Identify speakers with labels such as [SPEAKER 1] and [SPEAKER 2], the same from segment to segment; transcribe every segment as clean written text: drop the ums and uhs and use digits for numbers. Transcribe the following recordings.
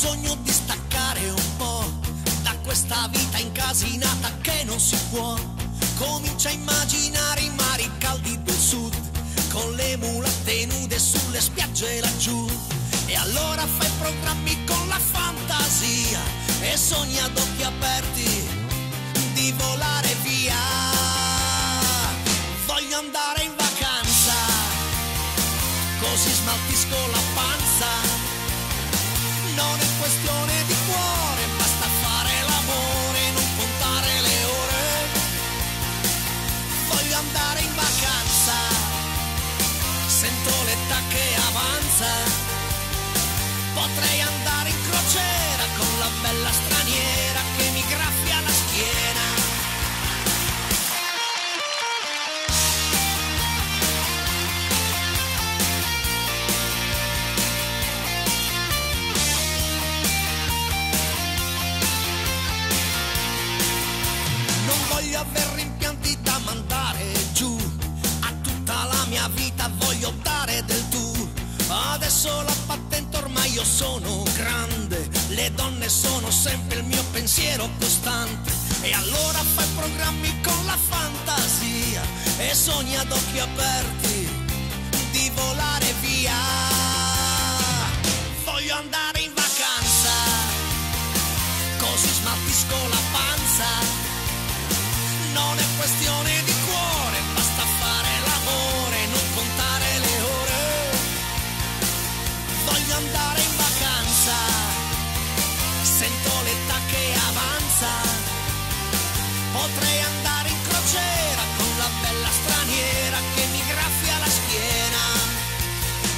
[SPEAKER 1] bisogno di staccare un po' da questa vita incasinata che non si può. Comincia a immaginare i mari caldi del sud, con le mulatte nude sulle spiagge laggiù. E allora fai programmi con la fantasia e sogni ad occhi aperti di volare via. Voglio andare in vacanza, così smaltisco la panza. Non è questione di cuore, basta fare l'amore, non contare le ore. Voglio andare in vacanza, sento l'età che avanza. Potrei andare in crociera con la bella straniera che mi graffia la schiena. Non voglio aver rimpianti da mandare giù, a tutta la mia vita voglio dare del tu. Adesso la patente ormai io sono grande, le donne sono sempre il mio pensiero costante. E allora fai programmi con la fantasia e sogni ad occhi aperti di volare via. Voglio andare in vacanza, così smaltisco la panza. Non è questione di cuore, basta fare l'amore, non contare le ore. Voglio andare in vacanza, sento l'età che avanza. Potrei andare in crociera con la bella straniera che mi graffia la schiena.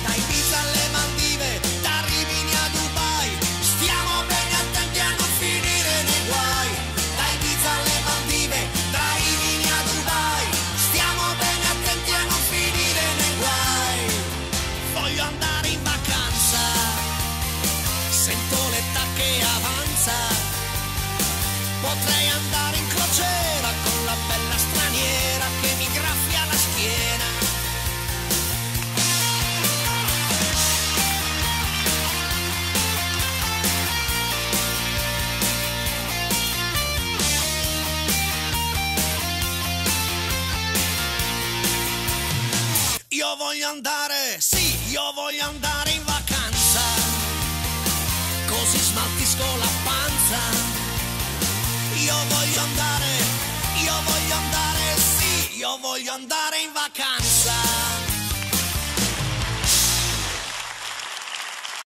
[SPEAKER 1] Da Ibiza alle Maldive, da Rimini a Dubai, stiamo bene attenti a non finire nei guai. Da Ibiza alle Maldive, da Rimini a Dubai, stiamo bene attenti a non finire nei guai. Voglio andare in vacanza, sento l'età che avanza. Potrei andare in crociera con la bella straniera che mi graffia la schiena. Io voglio andare, sì, io voglio andare in vacanza, così smaltisco la panza. Io voglio andare, sì, io voglio andare in vacanza.